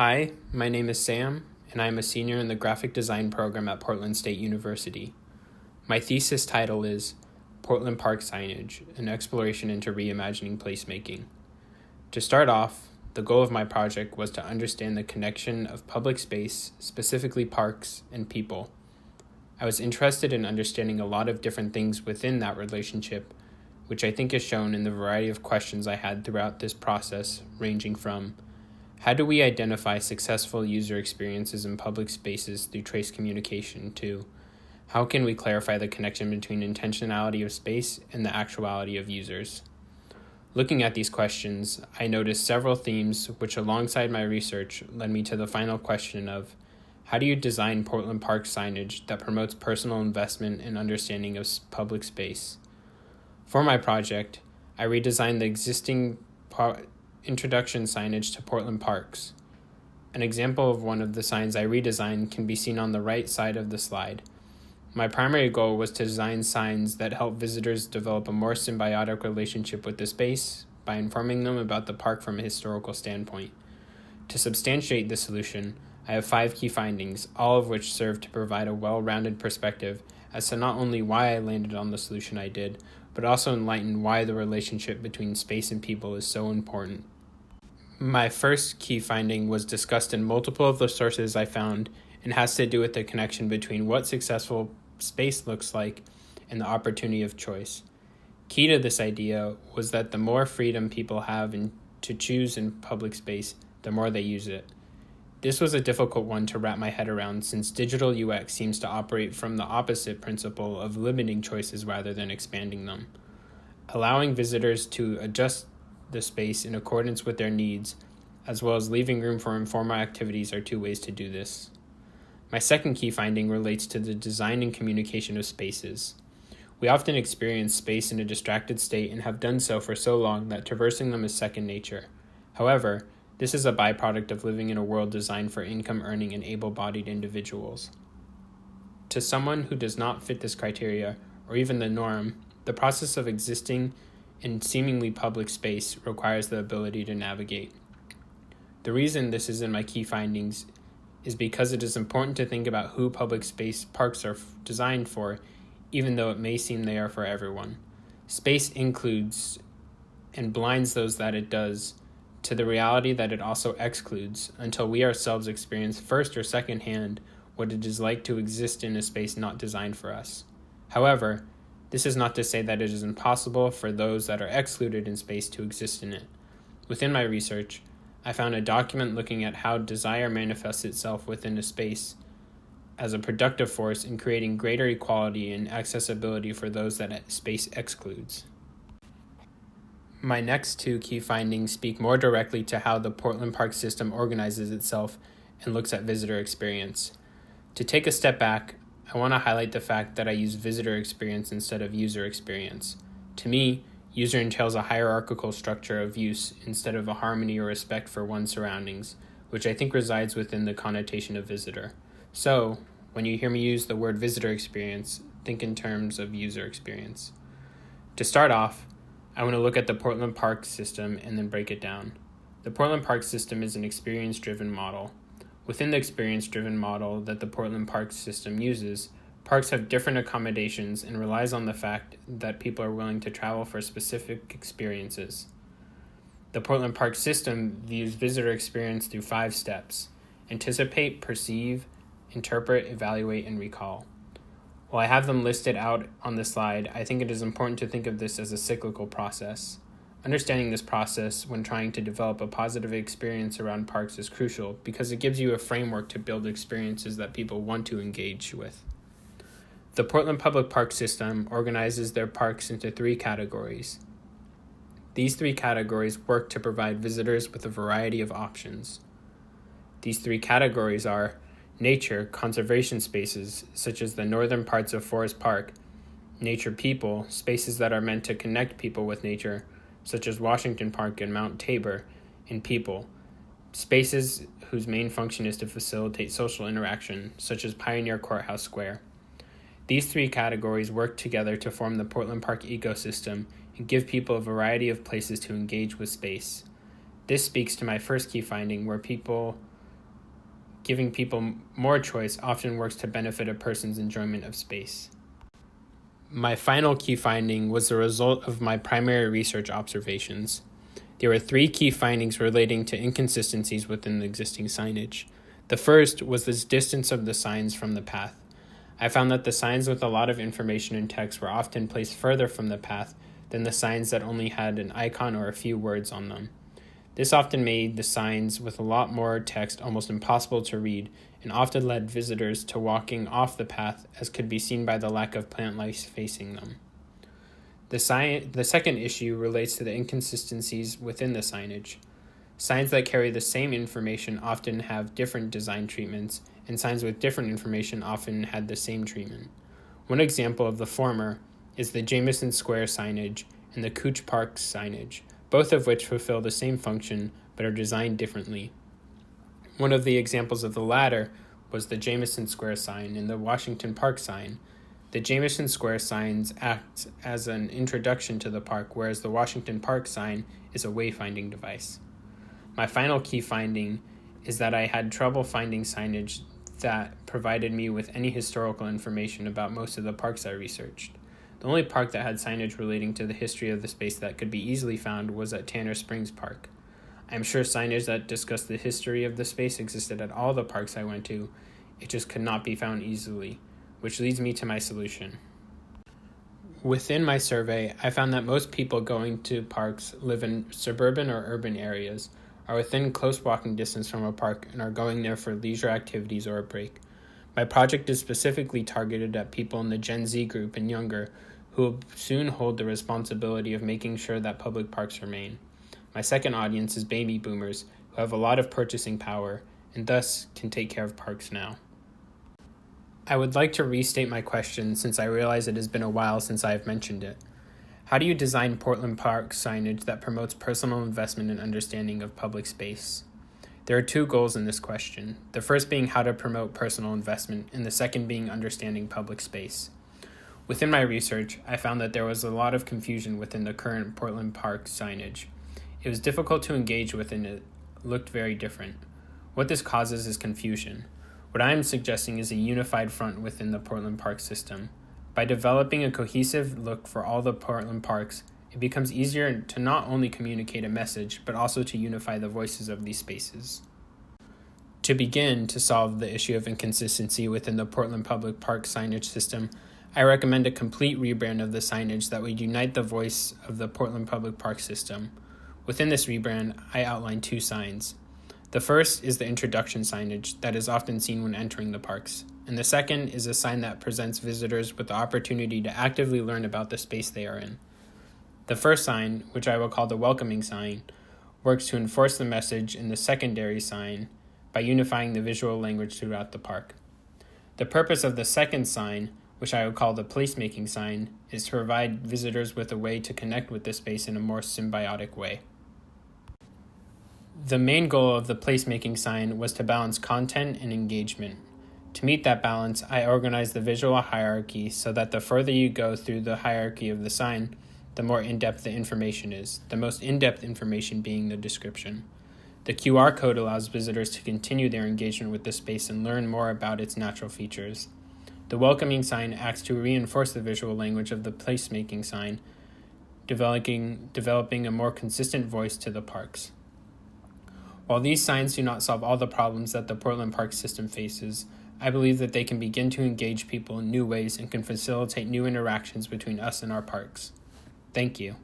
Hi, my name is Sam, and I am a senior in the graphic design program at Portland State University. My thesis title is Portland Park Signage, an exploration into reimagining placemaking. To start off, the goal of my project was to understand the connection of public space, specifically parks, and people. I was interested in understanding a lot of different things within that relationship, which I think is shown in the variety of questions I had throughout this process, ranging from how do we identify successful user experiences in public spaces through trace communication to how can we clarify the connection between intentionality of space and the actuality of users? Looking at these questions, I noticed several themes which alongside my research led me to the final question of how do you design Portland Park signage that promotes personal investment and understanding of public space? For my project, I redesigned the existing introduction signage to Portland parks. An example of one of the signs I redesigned can be seen on the right side of the slide. My primary goal was to design signs that help visitors develop a more symbiotic relationship with the space by informing them about the park from a historical standpoint. To substantiate this solution, I have 5 key findings, all of which serve to provide a well-rounded perspective as to not only why I landed on the solution I did, but also enlighten why the relationship between space and people is so important. My first key finding was discussed in multiple of the sources I found and has to do with the connection between what successful space looks like and the opportunity of choice. Key to this idea was that the more freedom people have to choose in public space, the more they use it. This was a difficult one to wrap my head around since digital UX seems to operate from the opposite principle of limiting choices rather than expanding them. Allowing visitors to adjust the space in accordance with their needs, as well as leaving room for informal activities are 2 ways to do this. My second key finding relates to the design and communication of spaces. We often experience space in a distracted state and have done so for so long that traversing them is second nature. However, this is a byproduct of living in a world designed for income-earning and able-bodied individuals. To someone who does not fit this criteria, or even the norm, the process of existing in seemingly public space requires the ability to navigate. The reason this is in my key findings is because it is important to think about who public space parks are designed for, even though it may seem they are for everyone. Space includes and blinds those that it does to the reality that it also excludes until we ourselves experience first or second hand what it is like to exist in a space not designed for us. However, this is not to say that it is impossible for those that are excluded in space to exist in it. Within my research, I found a document looking at how desire manifests itself within a space as a productive force in creating greater equality and accessibility for those that space excludes. My next 2 key findings speak more directly to how the Portland Park system organizes itself and looks at visitor experience. To take a step back, I want to highlight the fact that I use visitor experience instead of user experience. To me, user entails a hierarchical structure of use instead of a harmony or respect for one's surroundings, which I think resides within the connotation of visitor. So, when you hear me use the word visitor experience, think in terms of user experience. To start off, I want to look at the Portland Park system and then break it down. The Portland Park system is an experience-driven model. Within the experience-driven model that the Portland Park system uses, parks have different accommodations and relies on the fact that people are willing to travel for specific experiences. The Portland Park system views visitor experience through 5 steps: anticipate, perceive, interpret, evaluate, and recall. While I have them listed out on the slide, I think it is important to think of this as a cyclical process. Understanding this process when trying to develop a positive experience around parks is crucial because it gives you a framework to build experiences that people want to engage with. The Portland Public Park system organizes their parks into 3 categories. These 3 categories work to provide visitors with a variety of options. These 3 categories are nature, conservation spaces, such as the northern parts of Forest Park; nature people, spaces that are meant to connect people with nature, such as Washington Park and Mount Tabor; and people, spaces whose main function is to facilitate social interaction, such as Pioneer Courthouse Square. These 3 categories work together to form the Portland Park ecosystem and give people a variety of places to engage with space. This speaks to my first key finding, where people giving people more choice often works to benefit a person's enjoyment of space. My final key finding was the result of my primary research observations. There were 3 key findings relating to inconsistencies within the existing signage. The first was the distance of the signs from the path. I found that the signs with a lot of information and text were often placed further from the path than the signs that only had an icon or a few words on them. This often made the signs with a lot more text almost impossible to read and often led visitors to walking off the path, as could be seen by the lack of plant life facing them. The second issue relates to the inconsistencies within the signage. Signs that carry the same information often have different design treatments, and signs with different information often had the same treatment. One example of the former is the Jameson Square signage and the Couch Park signage, both of which fulfill the same function but are designed differently. One of the examples of the latter was the Jameson Square sign and the Washington Park sign. The Jameson Square signs act as an introduction to the park, whereas the Washington Park sign is a wayfinding device. My final key finding is that I had trouble finding signage that provided me with any historical information about most of the parks I researched. The only park that had signage relating to the history of the space that could be easily found was at Tanner Springs Park. I am sure signage that discussed the history of the space existed at all the parks I went to. It just could not be found easily, which leads me to my solution. Within my survey, I found that most people going to parks live in suburban or urban areas, are within close walking distance from a park, and are going there for leisure activities or a break. My project is specifically targeted at people in the Gen Z group and younger, who will soon hold the responsibility of making sure that public parks remain. My second audience is baby boomers, who have a lot of purchasing power, and thus can take care of parks now. I would like to restate my question since I realize it has been a while since I have mentioned it. How do you design Portland Park signage that promotes personal investment and understanding of public space? There are 2 goals in this question, the first being how to promote personal investment, and the second being understanding public space. Within my research, I found that there was a lot of confusion within the current Portland Park signage. It was difficult to engage with and it looked very different. What this causes is confusion. What I am suggesting is a unified front within the Portland Park system. By developing a cohesive look for all the Portland parks, it becomes easier to not only communicate a message, but also to unify the voices of these spaces. To begin to solve the issue of inconsistency within the Portland Public Park signage system, I recommend a complete rebrand of the signage that would unite the voice of the Portland Public Park system. Within this rebrand, I outline 2 signs. The first is the introduction signage that is often seen when entering the parks, and the second is a sign that presents visitors with the opportunity to actively learn about the space they are in. The first sign, which I will call the welcoming sign, works to enforce the message in the secondary sign by unifying the visual language throughout the park. The purpose of the second sign, which I will call the placemaking sign, is to provide visitors with a way to connect with the space in a more symbiotic way. The main goal of the placemaking sign was to balance content and engagement. To meet that balance, I organized the visual hierarchy so that the further you go through the hierarchy of the sign, the more in-depth the information is, the most in-depth information being the description. The QR code allows visitors to continue their engagement with the space and learn more about its natural features. The welcoming sign acts to reinforce the visual language of the placemaking sign, developing a more consistent voice to the parks. While these signs do not solve all the problems that the Portland Park system faces, I believe that they can begin to engage people in new ways and can facilitate new interactions between us and our parks. Thank you.